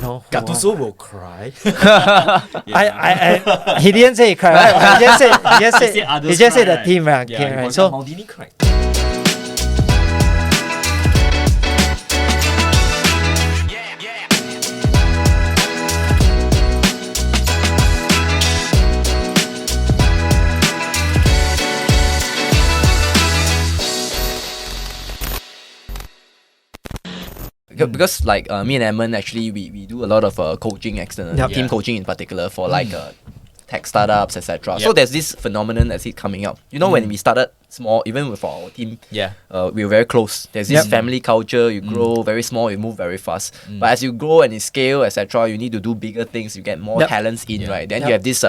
know. Gattuso will cry. He didn't say he cried. Right? He just said the right? team. Right? Yeah, Okay, he right? was So Maldini cried. Because like me and Edmund actually we do a lot of coaching external team coaching in particular for like tech startups, etc. So there's this phenomenon that's coming up. You know, when we started small, even with our team, we were very close. There's this family culture. You grow very small, you move very fast. But as you grow and you scale, etc., you need to do bigger things. You get more talents in, right? Then you have this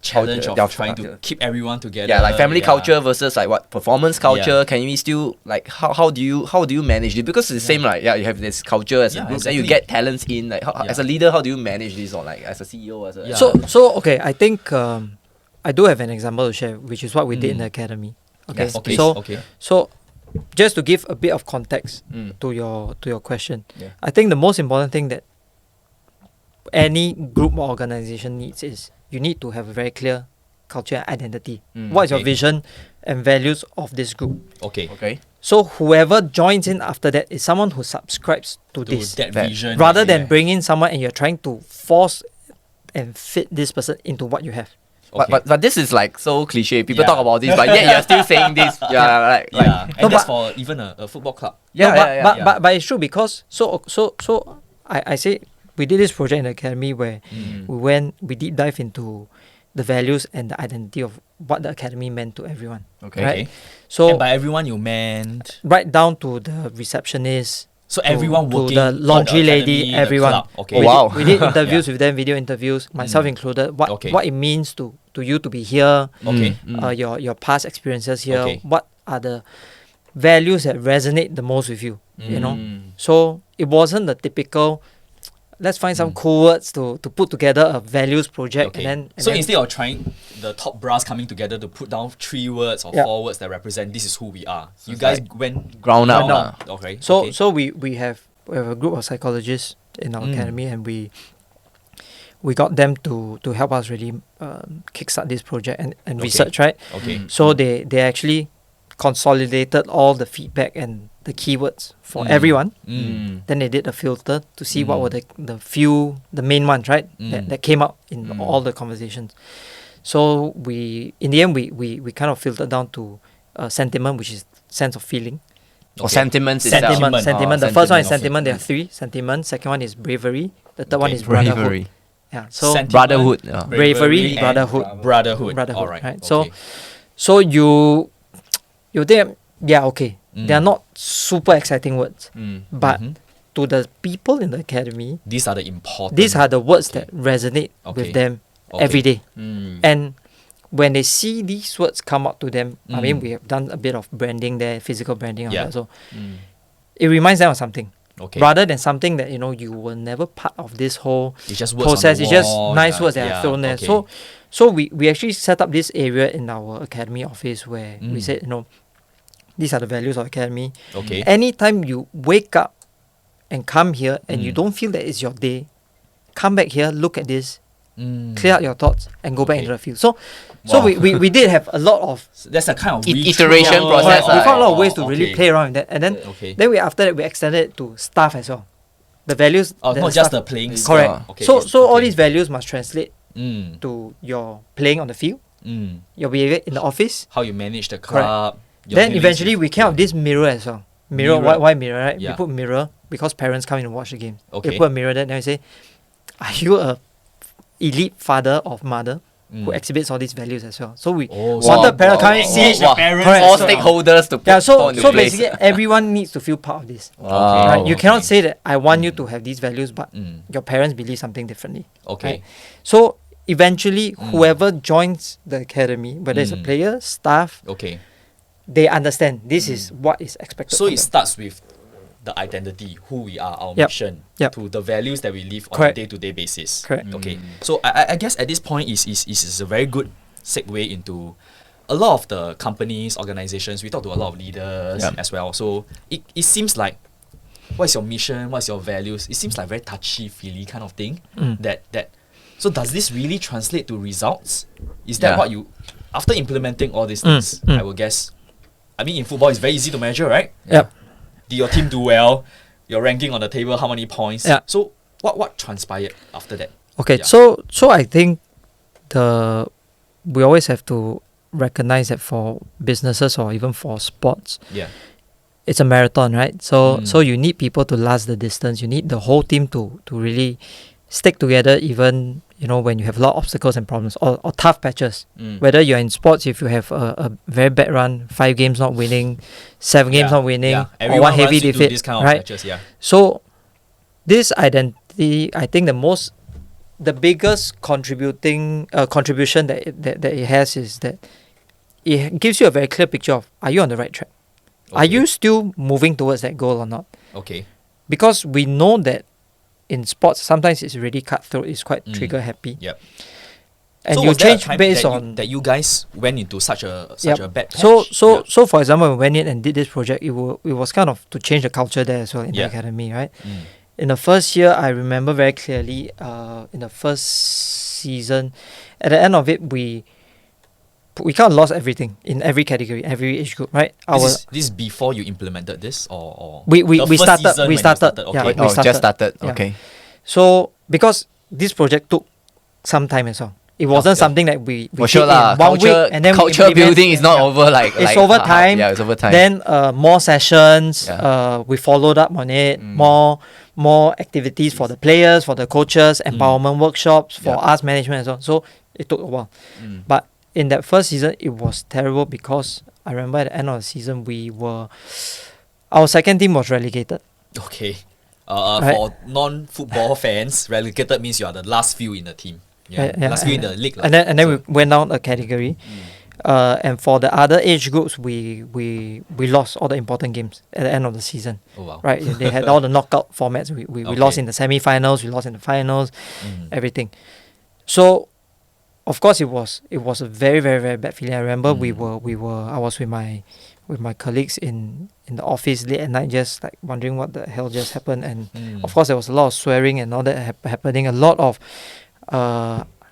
challenge of trying to keep everyone together. Yeah, like family culture versus like what performance culture. Can you still like how do you manage it? Because it's the same, like you have this culture as a group, and you get talents in. Like as a leader, how do you manage this, or like as a CEO, as a so okay, I think I do have an example to share, which is what we did in the academy. Okay, so just to give a bit of context to your question, I think the most important thing that any group or organization needs is you need to have a very clear culture and identity. What is your vision and values of this group? Okay. So whoever joins in after that is someone who subscribes to this that vision, rather than bring in someone and you're trying to force and fit this person into what you have. But this is like so cliche. People talk about this, but yet you're still saying this. And that's for even a football club. But it's true because so I say we did this project in the academy where we deep dive into the values and the identity of what the academy meant to everyone. Right? So and by everyone you meant right down to the receptionist. So everyone to working the laundry for the lady, academy, everyone. The club. Okay. We did interviews with them, video interviews, myself included. What it means to you to be here. Your past experiences here. What are the values that resonate the most with you? You know. So it wasn't the typical. Let's find some cool words to put together a values project. And then instead of trying the top brass coming together to put down 3 words or 4 words that represent this is who we are. So you guys went ground up. Okay. So we have a group of psychologists in our academy, and we got them to help us really kickstart this project and research, right? So they actually consolidated all the feedback and the keywords for everyone. Then they did a filter to see what were the main ones, right? That came up in all the conversations. So in the end we kind of filtered down to sentiment, which is sense of feeling. Or sentiments Sentiment. itself. The first one is sentiment. There are 3 sentiment. Second one is bravery. The third one is brotherhood. Yeah. So brotherhood. Bravery, brotherhood. All right. Right. So you think they are not super exciting words, but to the people in the academy, these are the important. These are the words that resonate with them every day. And when they see these words come out to them, I mean, we have done a bit of branding there, physical branding on that. So it reminds them of something. Rather than something that you were never part of this whole process. It's just nice words that are thrown there. So we actually set up this area in our academy office where we said, these are the values of academy. Anytime you wake up and come here and you don't feel that it's your day, come back here, look at this, clear out your thoughts, and go back into the field. So we did have a lot of that's a kind of iteration process. We found a lot of ways to really play around with that, and then after that we extended it to staff as well. The values, not just the playing. Correct. So all these values must translate to your playing on the field, your behavior in the office, how you manage the club. Then eventually we came up with this mirror as well. Why mirror, right? We put mirror because parents come in and watch the game. They put a mirror there, then we say, are you a elite father or mother who exhibits all these values as well? So we wanted parents come and see all stakeholders to put so basically everyone needs to feel part of this. Right? You cannot say that I want you to have these values, but your parents believe something differently. Right? So eventually whoever joins the academy, whether it's a player, staff, they understand this is what is expected. So it starts with the identity, who we are, our mission, to the values that we live on a day-to-day basis. Okay. So I guess at this point is a very good segue into a lot of the companies, organizations. We talk to a lot of leaders as well. So it seems like what's your mission, what's your values. It seems like very touchy-feely kind of thing. Mm. So does this really translate to results? Is that what you, after implementing all these things, I will guess, I mean, in football, it's very easy to measure, right? Yep. Did your team do well? Your ranking on the table, how many points? Yeah. So what transpired after that? Okay, Yeah. so I think we always have to recognize that for businesses or even for sports, it's a marathon, right? So you need people to last the distance. You need the whole team to really stick together, even when you have a lot of obstacles and problems or tough patches. Whether you're in sports, if you have a very bad run, 5 games not winning, 7 games not winning, or one heavy defeat, this kind of right? patches, So this identity, I think the biggest contribution that it has is that it gives you a very clear picture of, are you on the right track? Okay. Are you still moving towards that goal or not? Okay. Because we know that in sports, sometimes it's really cutthroat, it's quite trigger happy. Yep. And so you was there a change time based that on that you guys went into such a bad patch? So for example, when we went in and did this project, it was kind of to change the culture there as well in the academy, right? In the first year, I remember very clearly, in the first season, at the end of it, we kind of lost everything in every category, every age group, right? This is before you implemented this, or we started. Okay. We started. Just started. Yeah. Okay. So because this project took some time as well. It wasn't something that we for did sure in lah. 1 week and then culture we building is not over it's over time. Yeah, it's over time. Then more sessions. We followed up on it. More activities for the players, for the coaches, empowerment workshops for us management as well. So it took a while. But in that first season, it was terrible because I remember at the end of the season, our second team was relegated. Okay. For non-football fans, relegated means you are the last few in the team. Last few in the league. And then we went down a category. And for the other age groups, we lost all the important games at the end of the season. Oh, wow. Right? They had all the knockout formats. We lost in the semi-finals, we lost in the finals, everything. So, of course, it was a very, very, very bad feeling. I remember I was with my colleagues in the office late at night, just like wondering what the hell just happened. And of course, there was a lot of swearing and all that happening. A lot of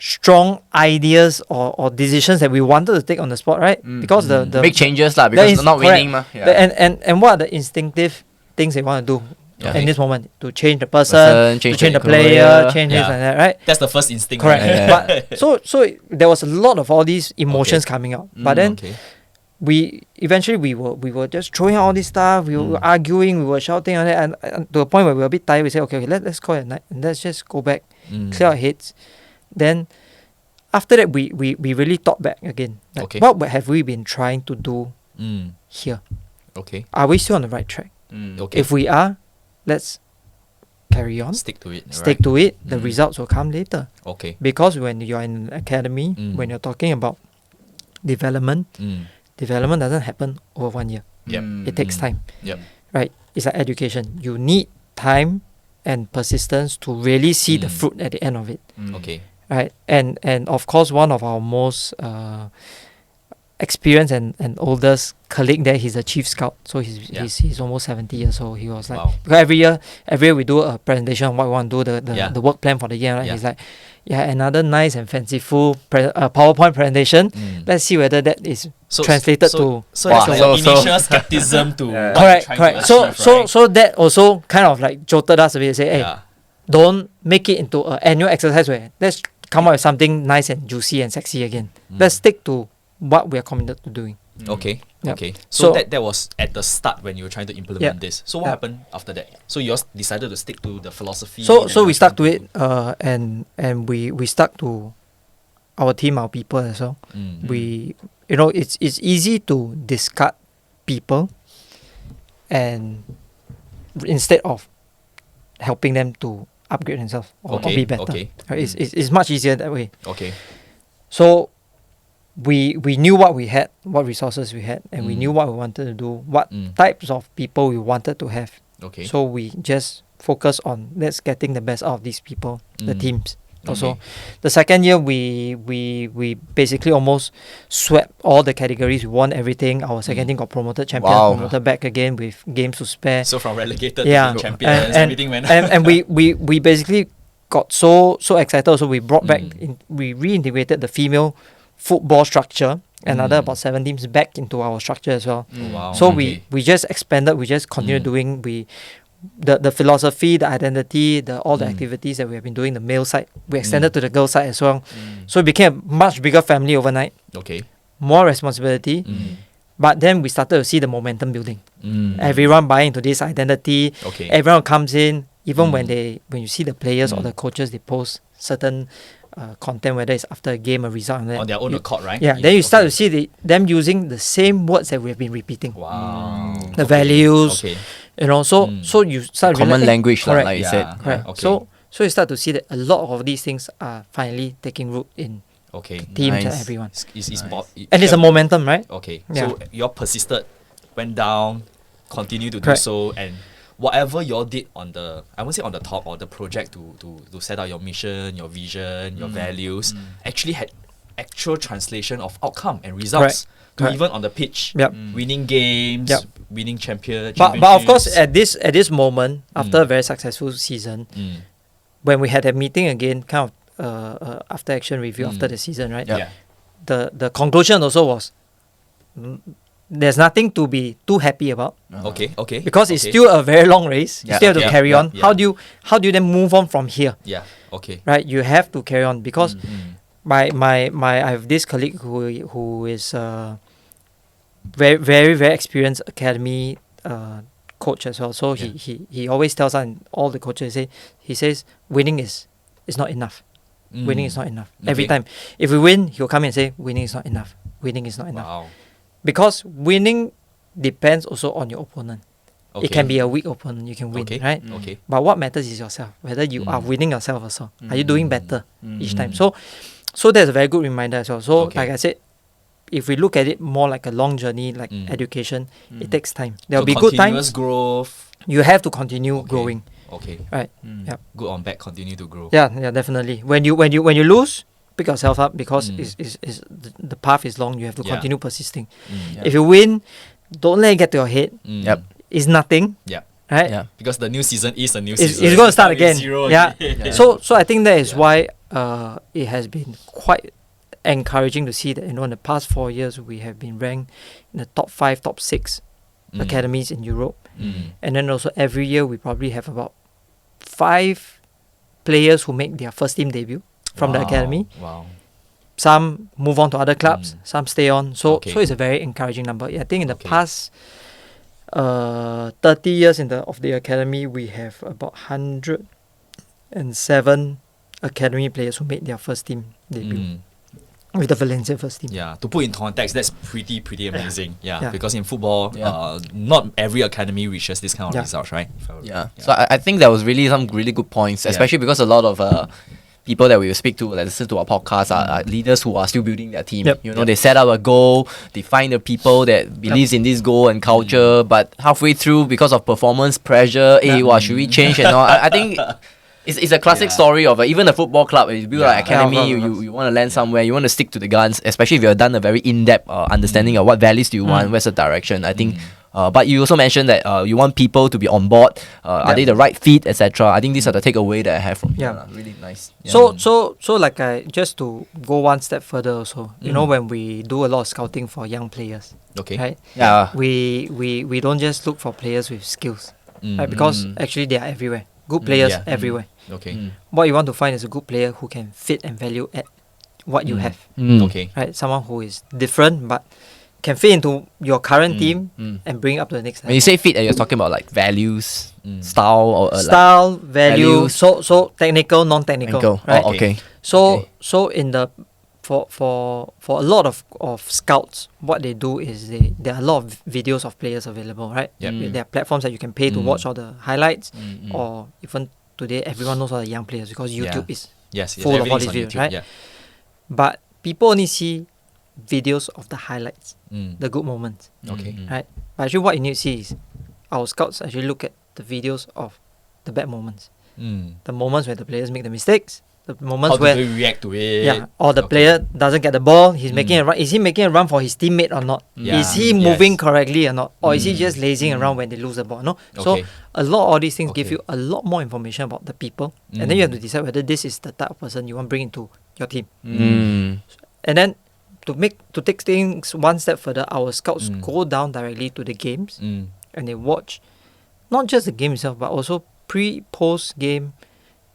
strong ideas or decisions that we wanted to take on the spot, right? Because the big changes lah, because not winning ma. And what are the instinctive things they want to do in this moment to change the person, to change the player, change this and that, right? That's the first instinct. Correct. Right? But so there was a lot of all these emotions coming out. But then we were just throwing out all this stuff. We were arguing, we were shouting on it, and to a point where we were a bit tired. We said, okay, let's call it a night and let's just go back, clear our heads. Then after that, we really thought back again. Like, what have we been trying to do here? Okay. Are we still on the right track? Okay. If we are, let's carry on. Stick to it. Stick to it. The results will come later. Okay. Because when you're in an academy, when you're talking about development, development doesn't happen over 1 year. It takes time. Right? It's like education. You need time and persistence to really see the fruit at the end of it. Okay. Right? And of course, one of our most experienced and oldest colleague there, he's a chief scout. So he's almost 70 years old. He was like, because every year we do a presentation on what we want to do, the work plan for the year. Right? He's like, another nice and fanciful PowerPoint presentation. Let's see whether that is translated to. So initial skepticism to correct. So that also kind of like jolted us a bit. Say, hey, don't make it into an annual exercise where let's come up with something nice and juicy and sexy again. Let's stick to what we are committed to doing. Okay. So that was at the start when you were trying to implement this. So what happened after that? So you decided to stick to the philosophy. So we stuck to it, and we stuck to our team, our people as well. We it's easy to discard people, and instead of helping them to upgrade themselves or be better. It's much easier that way. Okay. So we knew what we had, what resources we had, and we knew what we wanted to do, what types of people we wanted to have. Okay. So we just focus on let's getting the best out of these people, the teams. Also, the second year we basically almost swept all the categories. We won everything. Our second team got promoted champions, promoted back again with games to spare. So from relegated to being champions, everything went. And we basically got so excited. So we brought back, we reintegrated the female football structure. Another about 7 teams back into our structure as well. Wow. So we just expanded. We just continued doing the philosophy, the identity, all the activities that we have been doing. The male side, we extended to the girl side as well. So it became a much bigger family overnight. Okay. More responsibility. But then we started to see the momentum building. Everyone buying into this identity. Okay. Everyone comes in. Even when you see the players or the coaches, they post certain content, whether it's after a game, a result, and on their own accord, right? Yeah, then you start to see them using the same words that we have been repeating. Wow. The values, so you start common language, correct, like you said. Correct. Okay. So you start to see that a lot of these things are finally taking root in teams and everyone. And it's a momentum, right? Okay. So you all persisted, went down, continue to do so, and whatever you all did on the, I won't say on the top, or the project to set out your mission, your vision, your values, actually had actual translation of outcome and results. Even on the pitch, winning games, winning championships. But of course, at this moment, after a very successful season, when we had a meeting again, kind of after action review after the season, right? The conclusion also was, there's nothing to be too happy about. Okay. Because it's still a very long race. You still have to carry on. How do you then move on from here? Right? You have to carry on because I have this colleague who is very, very, very experienced academy coach as well. So he always tells us, and all the coaches he says winning is not enough. Winning is not enough. Every time. If we win, he'll come and say winning is not enough. Winning is not enough. Wow. Because winning depends also on your opponent. It can be a weak opponent, you can win, right? But what matters is yourself, whether you are winning yourself also. Are you doing better each time? So that's a very good reminder as well. So like I said, if we look at it more like a long journey, like education, it takes time. There'll be good times. Continuous growth. You have to continue growing. Right. Good on bad, continue to grow. Yeah, definitely. When you lose, pick yourself up because the path is long. You have to continue persisting. If you win, don't let it get to your head. It's nothing. Right? Because the new season is a new season. It's going to start again. So I think that is why it has been quite encouraging to see that in the past 4 years we have been ranked in the top 5, top 6 academies in Europe. And then also every year we probably have about 5 players who make their first team debut from the academy. Some move on to other clubs, some stay on. So it's a very encouraging number. I think in the past 30 years of the academy, we have about 107 academy players who made their first team debut with the Valencia first team. To put in context, that's pretty amazing. Because in football, not every academy reaches this kind of results, right? So I think there was really some really good points, especially because a lot of people that we will speak to, that listen to our podcast, are leaders who are still building their team. They set up a goal, they find the people that believes in this goal and culture, but halfway through, because of performance pressure, should we change and all? I think it's a classic story of even a football club. You build an academy, you want to land somewhere, you want to stick to the guns, especially if you've done a very in-depth understanding of what values do you want, where's the direction. I think but you also mentioned that you want people to be on board. Are they the right fit, etc.? I think these are the takeaway that I have from here. Really nice. So like just to go one step further also, when we do a lot of scouting for young players, right? We don't just look for players with skills, right? Because actually they are everywhere. Good players everywhere. What you want to find is a good player who can fit and value add what you have. Right? Someone who is different but can fit into your current team and bring it up to the next level. When you say fit, you're talking about like values, style, or value. So technical, non-technical. Right? So in the for a lot of scouts, what they do is there are a lot of videos of players available, right? There are platforms that you can pay to watch all the highlights, or even today everyone knows all the young players because YouTube is full of all these videos, right? But people only see videos of the highlights, the good moments, right? But actually what you need to see is our scouts actually look at the videos of the bad moments, the moments where the players make the mistakes, the moments how where do they react to it? Yeah, or the player doesn't get the ball, he's making a run. Is he making a run for his teammate or not? Yeah. Is he moving correctly or not? Or is he just lazing around when they lose the ball? No. So a lot of all these things give you a lot more information about the people, and then you have to decide whether this is the type of person you want to bring into your team. And then to take things one step further, our scouts go down directly to the games and they watch not just the game itself, but also post game.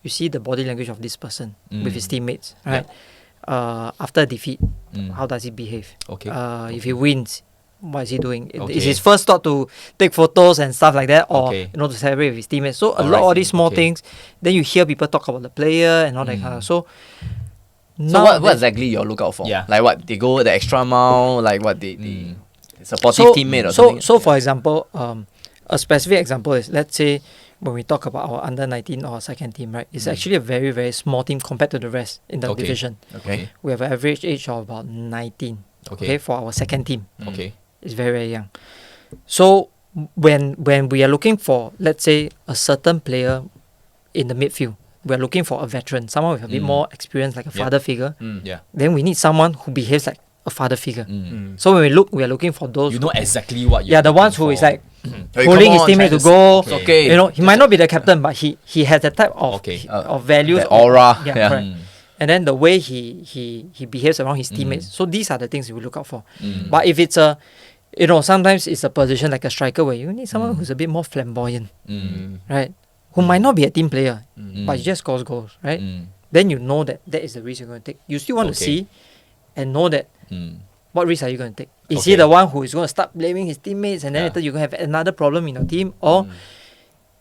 You see the body language of this person with his teammates, right? After a defeat, how does he behave? If he wins, what is he doing? Is his first thought to take photos and stuff like that, or to celebrate with his teammates? So a lot of these small things. Then you hear people talk about the player and all that kind of. So what exactly you look out for? Yeah. Like what they go the extra mile, like what they supportive teammate or something. So for example, a specific example is, let's say when we talk about our under 19 or second team, right? It's actually a very, very small team compared to the rest in the division. We have an average age of about 19. For our second team. It's very, very young. So when we are looking for, let's say, a certain player in the midfield, we're looking for a veteran, someone with a bit more experience, like a father figure. Then we need someone who behaves like a father figure. So when we are looking for those. You know exactly what you're the ones who is like pulling his teammate to go. You know, he might not be the captain, but he has that type of values. The aura. Correct. And then the way he behaves around his teammates. So these are the things we look out for. But if it's sometimes it's a position like a striker where you need someone who's a bit more flamboyant, right? Who might not be a team player, but he just scores goals, right? Then you know that is the risk you're going to take. You still want to see and know that what risk are you going to take? Is he the one who is going to start blaming his teammates and then later you're going to have another problem in your team? Or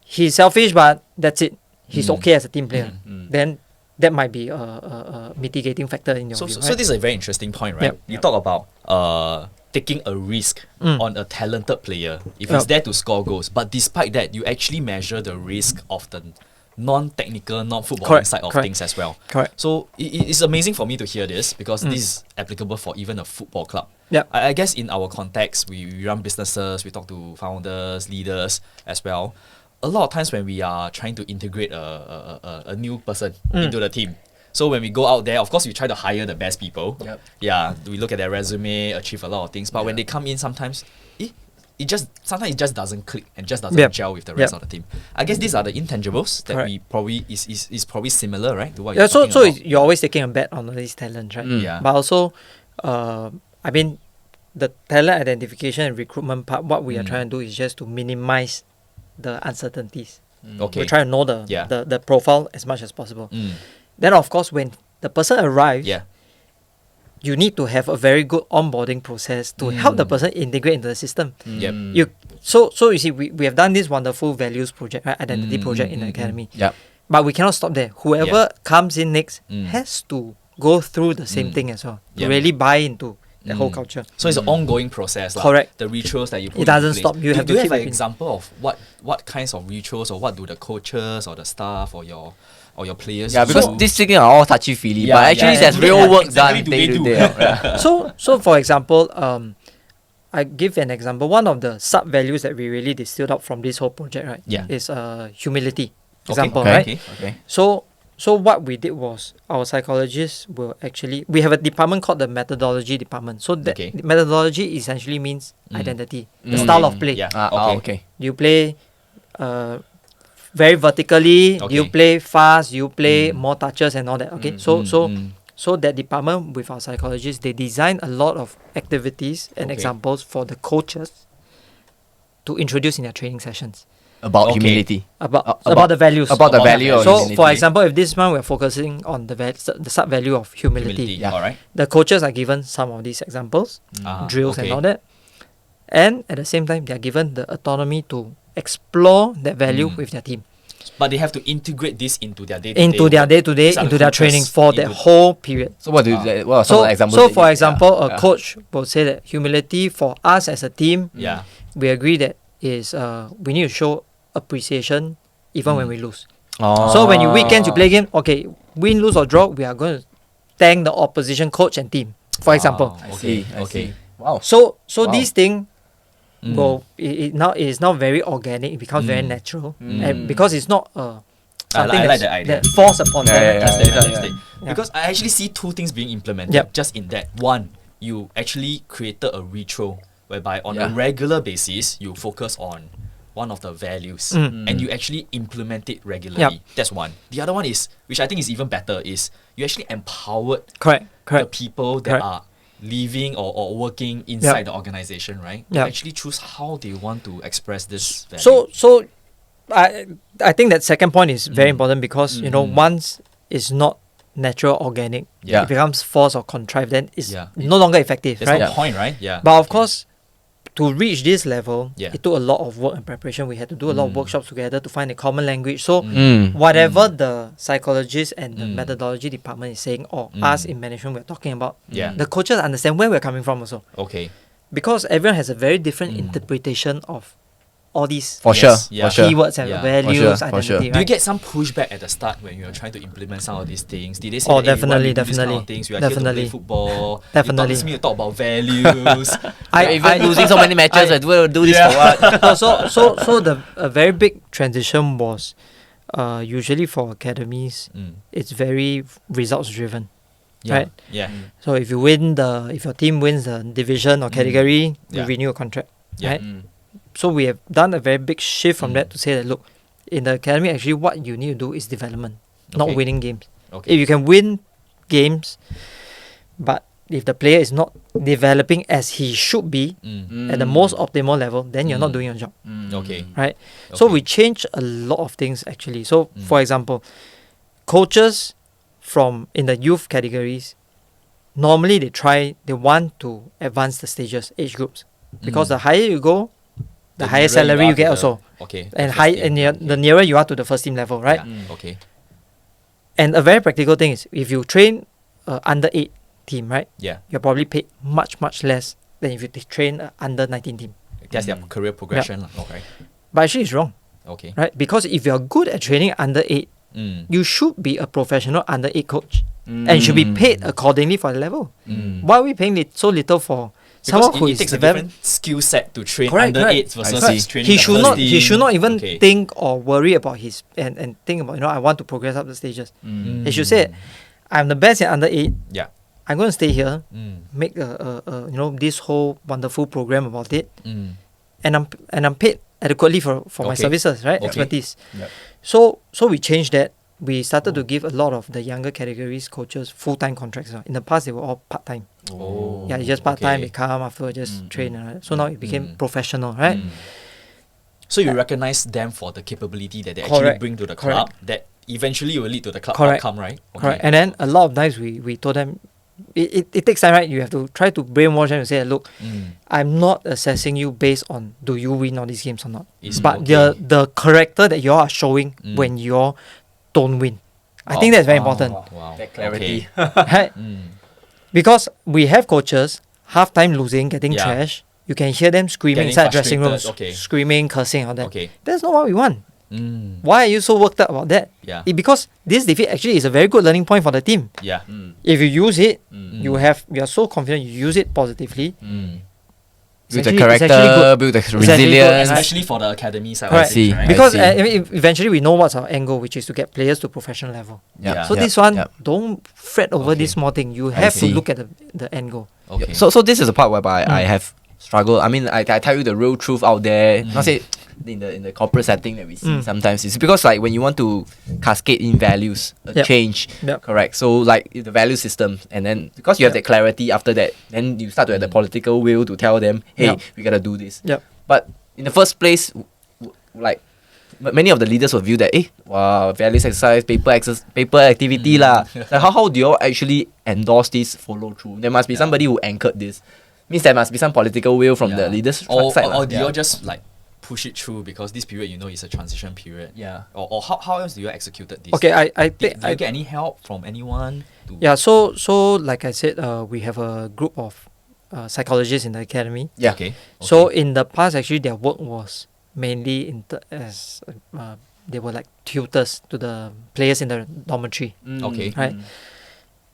he's selfish, but that's it. He's okay as a team player. Then that might be a mitigating factor in your view. So this is a very interesting point, right? You talk about taking a risk on a talented player if he's there to score goals. But despite that, you actually measure the risk of the non-technical, non-footballing side of things as well. So it's amazing for me to hear this because this is applicable for even a football club. I guess in our context, we run businesses, we talk to founders, leaders as well. A lot of times when we are trying to integrate a new person into the team, so when we go out there, of course, we try to hire the best people. We look at their resume, achieve a lot of things. But when they come in, sometimes it just doesn't click and just doesn't gel with the rest of the team. I guess these are the intangibles that we probably is probably similar, right? To what you're talking so about. You're always taking a bet on these talents, right? But also, I mean, the talent identification and recruitment part, what we are trying to do is just to minimize the uncertainties. We're trying to know the profile as much as possible. Then, of course, when the person arrives, you need to have a very good onboarding process to help the person integrate into the system. So you see, we have done this wonderful values project, right? Identity project in the academy. But we cannot stop there. Whoever comes in next has to go through the same thing as well to really buy into the whole culture. So it's an ongoing process. Correct. The rituals that you put it doesn't in place. stop. You have do to you keep have an example of what kinds of rituals or what do the coaches or the staff or your players do? Because these things are all touchy-feely, but actually there's real work done day to day. So for example, I give an example. One of the sub-values that we really distilled out from this whole project, right, is humility. Example, right? So what we did was our psychologists will actually, we have a department called the methodology department. So that methodology essentially means identity, the style of play. You play very vertically, you play fast, you play more touches and all that. So that department with our psychologists, they design a lot of activities and examples for the coaches to introduce in their training sessions. About humility. About the values. About the value of humility. So, for example, if this month we're focusing on the sub-value of humility. The coaches are given some of these examples, drills and all that. And at the same time, they are given the autonomy to explore that value with their team. But they have to integrate this into their day-to-day. Into their training for the whole period. So what what are some examples? So for example, a coach will say that humility for us as a team, we agree that is we need to show appreciation even when we lose. So when you weekends you play game, win, lose or draw, we are going to thank the opposition coach and team, for example. I see. Wow. So these things it is now very organic. It becomes very natural, and because it's not something I like that idea. that falls upon them. Fantastic. Because I actually see two things being implemented just in that. One, you actually created a ritual whereby on a regular basis you focus on one of the values and you actually implement it regularly. That's one. The other one is, which I think is even better, is you actually empowered the people that are living or working inside the organization, right? To actually choose how they want to express this value. So I think that second point is very important because once it's not natural, organic, it becomes forced or contrived, then it's no longer effective. There's no point, right? But of course, to reach this level, it took a lot of work and preparation. We had to do a lot of workshops together to find a common language. So whatever the psychologist and the methodology department is saying, or us in management we're talking about, the coaches understand where we're coming from also. Okay. Because everyone has a very different interpretation of all these keywords and values, identity. Right? Do you get some pushback at the start when you're trying to implement some of these things? Did they say, definitely. This kind of things? We are here to play football. Definitely. You talk about values. Even losing so many matches, I do this for what? So the very big transition was usually for academies, it's very results driven. Right? Yeah. So if your team wins the division or category, you renew a contract. Right? So we have done a very big shift from that to say that, look, in the academy, actually what you need to do is development, not winning games. Okay. If you can win games, but if the player is not developing as he should be at the most optimal level, then you're not doing your job. Okay. Right? So we changed a lot of things actually. So for example, coaches in the youth categories, normally they want to advance the stages, age groups. Because the higher you go, the higher salary you get also. Okay. And the nearer you are to the first team level, right? Okay. And a very practical thing is, if you train under 8 team, right? Yeah. You're probably paid much, much less than if you train under 19 team. That's their career progression. Okay. But actually it's wrong. Okay. Right? Because if you're good at training under 8, you should be a professional under 8 coach. And you should be paid accordingly for the level. Why are we paying so little for someone who it takes a different skill set to train under 8 versus training he should not team. He should not even think or worry about his and think about, I want to progress up the stages. He should say, I'm the best in under 8. Yeah. I'm going to stay here, make this whole wonderful program about it, and I'm paid adequately for my services, right? Expertise. Yep. So we changed that. We started to give a lot of the younger categories coaches full-time contracts. In the past, they were all part-time. It's just part-time. They come after, just train. Right? So now it became professional, right? So you recognize them for the capability that they actually bring to the club that eventually will lead to the club outcome, right? Correct. And then a lot of times we told them, it takes time, right? You have to try to brainwash them and say, look, I'm not assessing you based on do you win all these games or not. But the character that you are showing when you don't win. I think that's very important. Wow. That clarity. Right? Because we have coaches, half-time losing, getting trashed. You can hear them screaming inside dressing rooms, screaming, cursing, all that. That's not what we want. Why are you so worked up about that? Because this defeat actually is a very good learning point for the team. If you use it, you are so confident you use it positively. Build the character, build the resilience. Especially for the academy side. Right. Because eventually we know what's our end goal, which is to get players to professional level. So this one, don't fret over this small thing. You have to look at the end goal. So this is a part whereby I have struggled. I mean, I tell you the real truth out there. Not say in the corporate setting that we see sometimes. It's because like when you want to cascade in values, change, correct? So like the value system, and then because you have that clarity after that, then you start to have the political will to tell them, hey, we gotta do this. But in the first place, like many of the leaders will view that, values exercise, paper activity lah. Like how do you all actually endorse this follow through? There must be somebody who anchored this. Means there must be some political will from the leaders side. Or do you just like push it through because this period is a transition period? Or how else do you executed this? Okay, I think do you get any help from anyone? So like I said, we have a group of psychologists in the academy. So in the past, actually, their work was mainly as they were like tutors to the players in the dormitory. Right.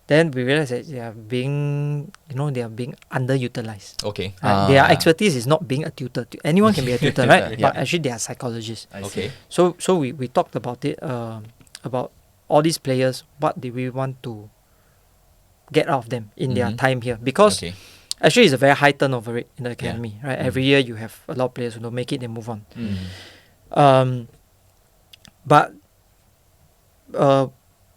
Then we realized that they are being underutilized. Their expertise is not being a tutor. Anyone can be a tutor, right? But actually they are psychologists. Okay. So we talked about it. about all these players, what do we want to get out of them in their time here? Because actually, it's a very high turnover rate in the academy, right? Every year you have a lot of players who don't make it, they move on. But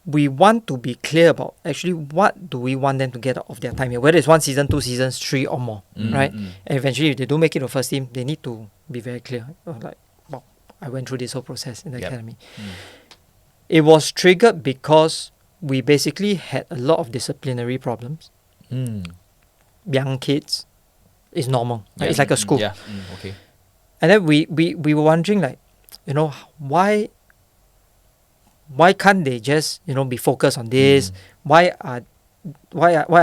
we want to be clear about actually what do we want them to get out of their time here, whether it's 1 season, 2 seasons, 3 or more, right? And eventually, if they don't make it to the first team, they need to be very clear. Like, wow, I went through this whole process in the academy. It was triggered because we basically had a lot of disciplinary problems. Young kids, it's normal. Right? It's like a school. And then we were wondering, like, why can't they just be focused on this? Why are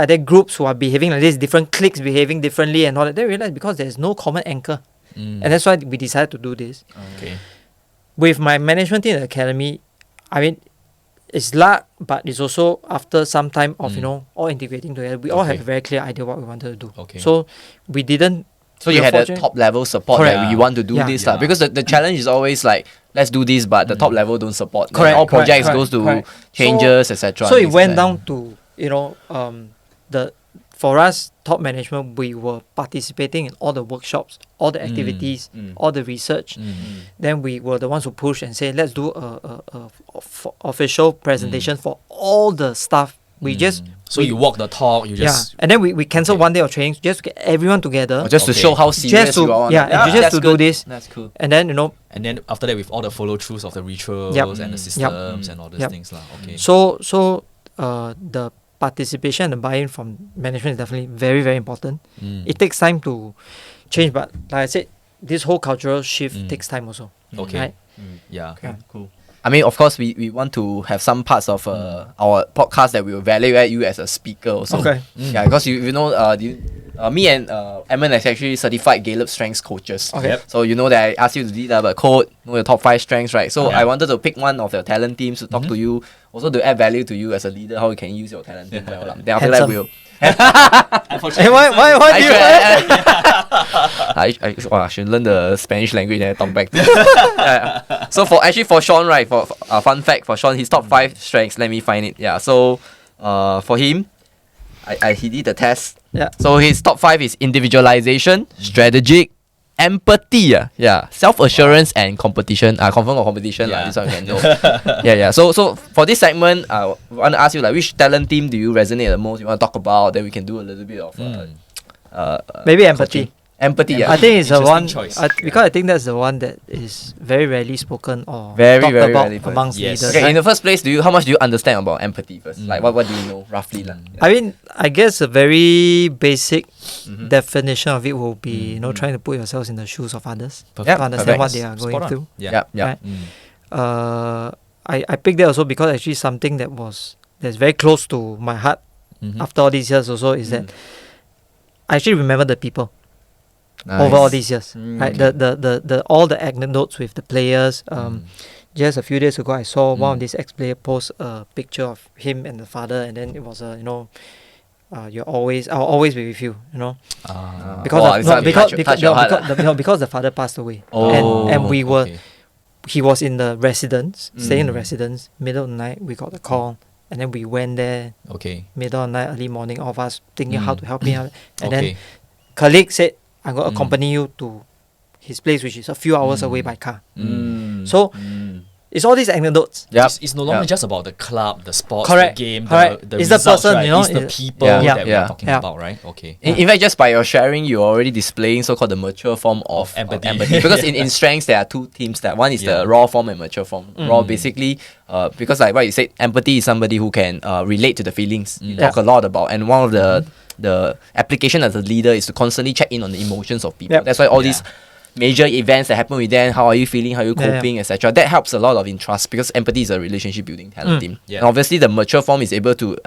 there groups who are behaving like this, different cliques behaving differently and all that? They realized because there's no common anchor. And that's why we decided to do this. With my management team in the academy, I mean, it's luck, but it's also after some time of all integrating together. We all have a very clear idea what we wanted to do. So we didn't. So you had a top level support that we want to do this because the challenge is always like, let's do this, but the top level don't support. All projects goes to changes, etc. So it went down to for us top management, we were participating in all the workshops, all the activities, all the research. Then we were the ones who pushed and say, let's do a official presentation for all the stuff. So you walk the talk, you just... and then we cancel 1 day of training just to get everyone together. Just to show how serious you are. Just to do this. That's cool. And then, And then after that, with all the follow-throughs of the rituals and the systems and all these things. So the participation and the buy-in from management is definitely very, very important. It takes time to change, but like I said, this whole cultural shift takes time also. Right? Cool. I mean, of course, we want to have some parts of our podcast that will evaluate you as a speaker also. Because me and Edmund is actually certified Gallup strengths coaches. So you know that I asked you to lead a code, know your top 5 strengths, right? So I wanted to pick one of the talent teams to talk to you, also to add value to you as a leader, how you can use your talent team well. Then after that, we'll... Why do you... I should learn the Spanish language and talk back. So for Sean, right? For fun fact for Sean, his top 5 strengths. Let me find it. So for him, he did the test. So his top 5 is individualization, strategic, empathy, self-assurance and competition. Confirm or competition, this one you can know. So for this segment, I want to ask you, like, which talent team do you resonate the most? You want to talk about? Then we can do a little bit of maybe empathy. Empathy, I think it's the one because I think that's the one that is very rarely spoken or very talked about rarely amongst leaders. Okay, in the first place, how much do you understand about empathy first? Like, what do you know roughly? I mean, I guess a very basic definition of it will be trying to put yourselves in the shoes of others to understand what they are going through. I picked that also because actually something that's very close to my heart after all these years also is that I actually remember the people. Over all these years, right? The all the anecdotes with the players. Just a few days ago, I saw one of these ex-player post a picture of him and the father, and then it was I'll always be with you, because the father passed away, and he was in the residence, staying in the residence. Middle of the night, we got the call. And then we went there. Middle of the night, early morning, all of us thinking how to help him. And then colleague said, I'm going to accompany you to his place, which is a few hours away by car. So it's all these anecdotes. It's no longer just about the club, the sports, the game, the it's results, the person, right? It's the people that we're talking about, right? In fact, just by your sharing, you're already displaying so-called the mature form of empathy. Because in strengths, there are 2 teams. One is the raw form and mature form. Raw, basically, because like what you said, empathy is somebody who can relate to the feelings. You talk a lot about, and one of the application as a leader is to constantly check in on the emotions of people. That's why all these major events that happen with them, how are you feeling, how are you coping, etc. That helps a lot of in trust because empathy is a relationship building talent team. And obviously the mature form is able to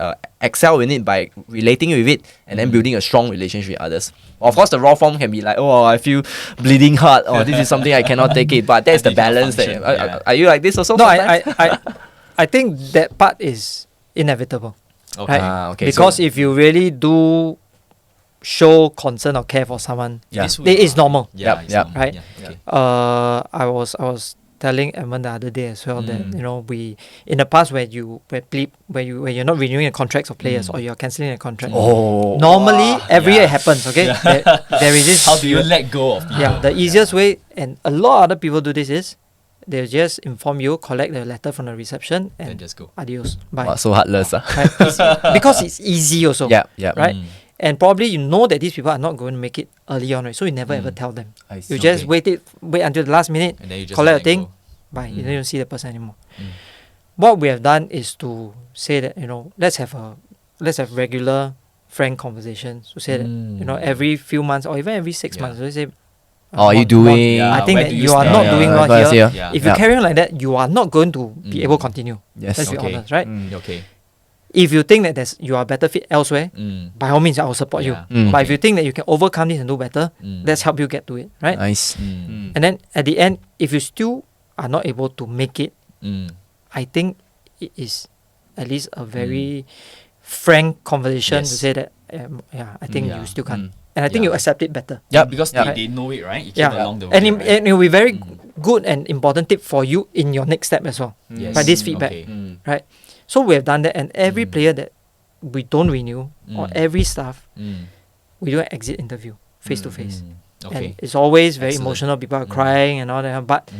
excel in it by relating with it and then building a strong relationship with others. Of course, the raw form can be like, oh, I feel bleeding heart, or this is something I cannot take it. But that's the balance. Are you like this also? No, I think that part is inevitable. Right? Because if you really do show concern or care for someone, it is normal. Right? I was telling Edmund the other day as well that we in the past where you're not renewing the contracts of players or you're cancelling a contract. Normally every year it happens. Okay, there is this. How do you let go of people? Yeah, the easiest way, and a lot of other people do this is they'll just inform you, collect the letter from the reception, and just go. Adios. Bye. Wow, so heartless. Right? Because it's easy also. Yeah. Right. And probably you know that these people are not going to make it early on, right? So you never ever tell them. You just wait until the last minute, and then you just collect a thing, bye. You don't even see the person anymore. What we have done is to say that let's have regular frank conversations. To say that every few months or even every 6 months, we say, how are you doing? I think that you are not doing well here. If you carry on like that, you are not going to be able to continue. Yes. Let's be honest, right? Okay. If you think that you are better fit elsewhere, by all means, I will support you. But if you think that you can overcome this and do better, let's help you get to it, right? Nice. And then at the end, if you still are not able to make it, I think it is at least a very frank conversation to say that, I think you still can't. And I think you accept it better. Yeah, because they know it, right? It came along the way. And it will be very good and important tip for you in your next step as well. By this feedback, right? So we have done that, and every player that we don't renew or every staff, we do an exit interview face to face, and it's always very emotional. People are crying and all that, but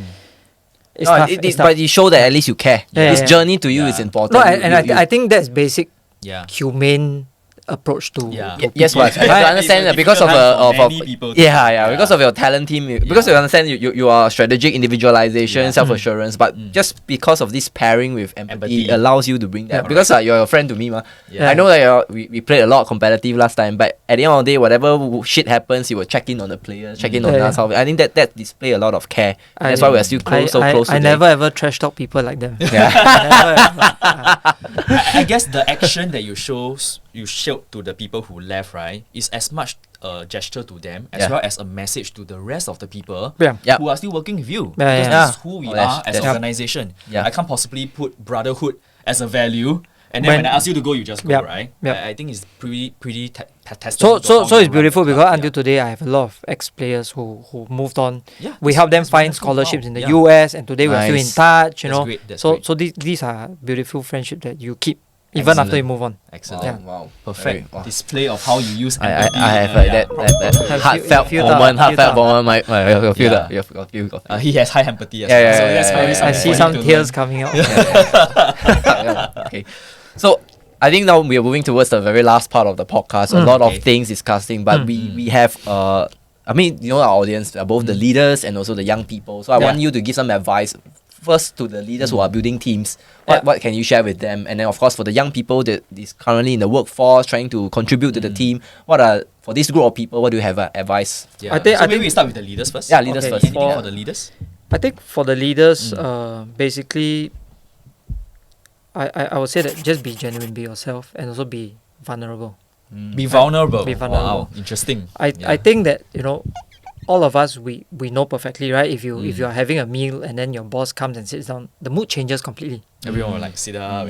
it's tough. But you show that at least you care. This journey to you is important. No, I think that's basic humane approach to yes, but I understand that because of because of your talent team, because you understand you are strategic individualization, self-assurance, but just because of this pairing with empathy allows you to bring that. Because you're a friend to me, I know that we played a lot competitive last time, but at the end of the day, whatever shit happens, you will check in on the players, check in on us. I think that display a lot of care. That's why we're still close. I never ever trash talk people like them. I guess the action that you showed to the people who left, right, is as much a gesture to them as well as a message to the rest of the people who are still working with you. Because this is who we are as an organization. I can't possibly put brotherhood as a value, and then when I ask you to go, you just go, right? I think it's pretty testimony. So it's beautiful because until today I have a lot of ex-players who moved on. We help them find scholarships in the US, and today we're still in touch. So these are beautiful friendships that you keep even after you move on. Excellent. Wow. Perfect display of how you use empathy. I have that heartfelt moment. You feel that. He has high empathy as well. So that's I see some tears coming out. Okay. So I think now we are moving towards the very last part of the podcast. A lot of things discussing, but we have I mean, our audience are both the leaders and also the young people. So I want you to give some advice first to the leaders who are building teams. What can you share with them? And then of course for the young people that is currently in the workforce trying to contribute to the team, for this group of people, what do you have advice? I think we start with the leaders first. Yeah, leaders first. Anything for the leaders? I think for the leaders, basically, I would say that just be genuine, be yourself, and also be vulnerable. Be vulnerable. Be vulnerable. Wow, interesting. I think that all of us we know perfectly, right? If you are having a meal and then your boss comes and sits down, the mood changes completely. Everyone will sit up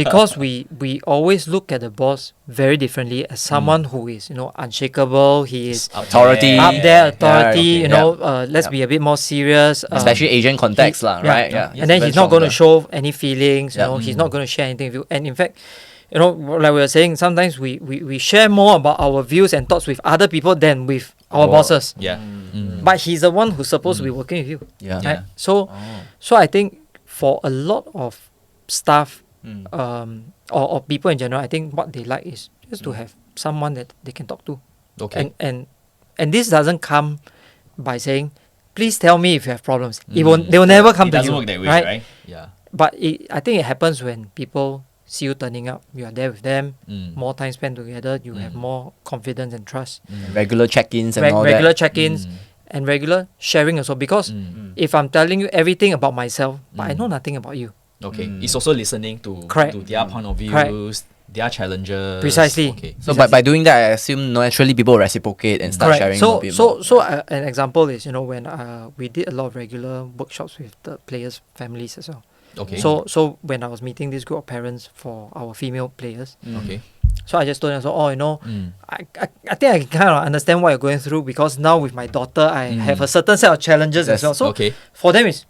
because we always look at the boss very differently as someone who is unshakable. He is authority up there, authority. Let's be a bit more serious, especially Asian context, right? And then he's not going to show any feelings. He's not going to share anything with you. And in fact, like we were saying, sometimes we share more about our views and thoughts with other people than with our bosses. But he's the one who's supposed to be working with you. Right? So I think for a lot of staff or people in general, I think what they like is just to have someone that they can talk to. Okay. And this doesn't come by saying, please tell me if you have problems. They will never come to you. It doesn't work that way, right? Yeah. But I think it happens when people see you turning up, you are there with them, more time spent together, you have more confidence and trust. Regular check-ins and all that. Regular check-ins and regular sharing also. Because if I'm telling you everything about myself, but I know nothing about you. Okay. It's also listening to their point of views, their challenges. Precisely. Okay. So by doing that, I assume naturally people reciprocate and start sharing a bit more. So an example is, when we did a lot of regular workshops with the players' families as well. Okay. So when I was meeting this group of parents for our female players, so I just told them, I think I can kind of understand what you're going through, because now with my daughter, I have a certain set of challenges as well. So for them, it's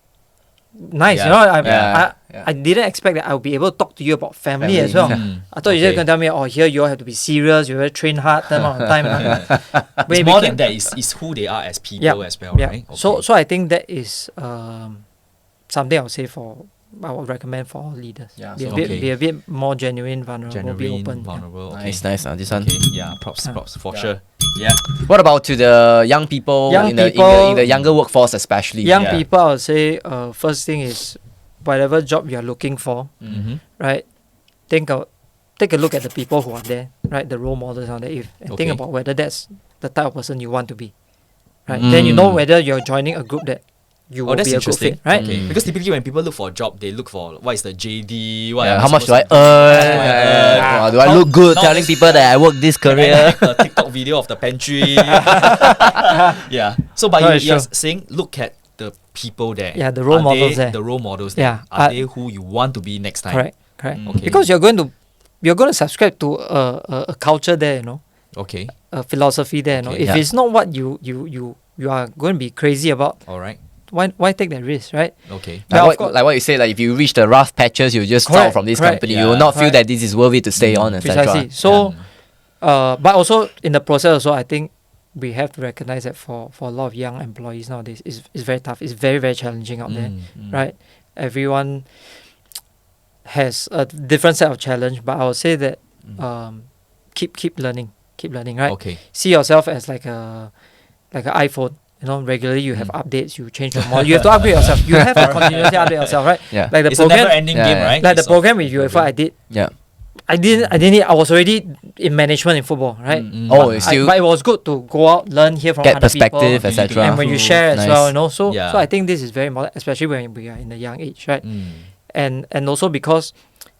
nice. I didn't expect that I'll be able to talk to you about family as well. I thought you just going to tell me, here you all have to be serious, you have to train hard, turn on time. It's more than that, it's who they are as people as well, right? Okay. So I think that is something I would recommend for all leaders. Be a bit more genuine, vulnerable, be open. Vulnerable. Nice, this one. Okay. Yeah, props for sure. Yeah. What about to the young people in the younger workforce especially? Young people, I would say first thing is whatever job you're looking for, right? Take a look at the people who are there, right? The role models are there, and think about whether that's the type of person you want to be, right? Then you know whether you're joining a group that you will be a good fit, right? Because typically when people look for a job, they look for what is the JD, how much do I earn? Do I look good telling people that I work this career? A TikTok video of the pantry. So but you're saying look at the people there. Yeah, the role models there. The role models there. Are they who you want to be next time? Correct. Okay. Because you're going to subscribe to a culture there, Okay. A philosophy there, If it's not what you are going to be crazy about. All right. Why take that risk, right? Okay. Like what you say, like if you reach the rough patches, you just out from this company. You will not feel that this is worth it to stay on, etc. Precisely. So, but also in the process, also I think we have to recognize that for a lot of young employees nowadays, it's very tough. It's very, very challenging out there, right? Everyone has a different set of challenge, but I would say that keep learning, right? Okay. See yourself as like an iPhone. Regularly you have updates, you change your model, you have to upgrade yourself. You have to continuously update yourself, right? Yeah. Like the It's program, a never-ending game, right? Like the program with UEFA I did. Yeah. I was already in management in football, right? But it was good to go out, learn, hear from get other perspective, people, etc. and when you share as well, So Yeah. I think this is very important, especially when we are in a young age, right? And also because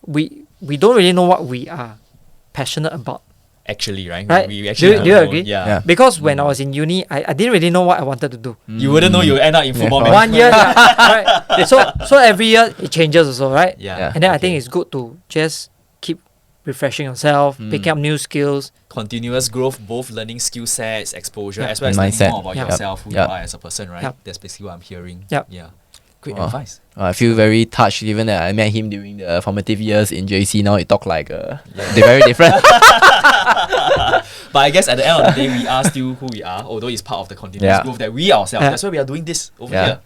we don't really know what we are passionate about. Actually, right? Right? We actually do you agree? Yeah. Because when I was in uni, I didn't really know what I wanted to do. You wouldn't know you would end up in football 1 year, right? So every year it changes also, right? Yeah. And then I think it's good to just keep refreshing yourself, picking up new skills. Continuous growth, both learning skill sets, exposure, as well as Mindset. learning more about yourself, who you are as a person, right? That's basically what I'm hearing. Yeah. Great advice. I feel very touched given that I met him during the formative years in JC. Now he talk like they're very different. But I guess at the end of the day, we are still who we are, although it's part of the continuous growth that we ourselves. That's why we are doing this over here.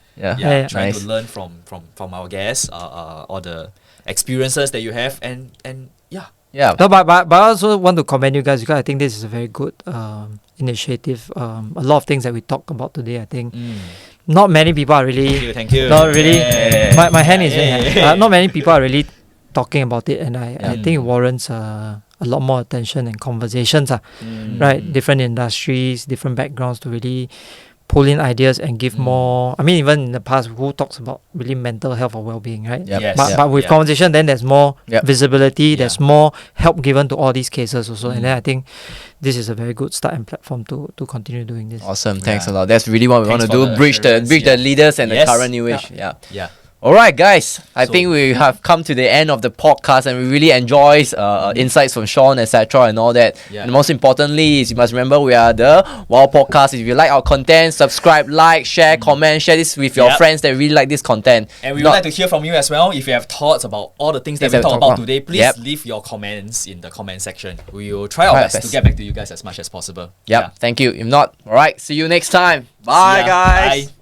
Trying to learn from our guests, all the experiences that you have, and No, but I also want to commend you guys because I think this is a very good initiative. A lot of things that we talked about today, I think. Not many people are really. Thank you. Not really. My hand is not many people are really talking about it, and I think it warrants a lot more attention and conversations. Right, different industries, different backgrounds to really pull in ideas and give more. I mean, even in the past, who talks about really mental health or well-being, right? But with conversation, then there's more visibility. There's more help given to all these cases also, and then I think this is a very good start and platform to continue doing this. Awesome, thanks a lot. That's really what we want to do: bridge the leaders and the current new age. Yeah. All right, guys. I think we have come to the end of the podcast, and we really enjoy insights from Sean, etc., and all that. And most importantly, is you must remember we are the Wow Podcast. If you like our content, subscribe, like, share, comment, share this with your friends that really like this content. And we would like to hear from you as well. If you have thoughts about all the things that we talked about today, please leave your comments in the comment section. We will try our best to get back to you guys as much as possible. Thank you. If not, all right. See you next time. Bye, guys. Bye.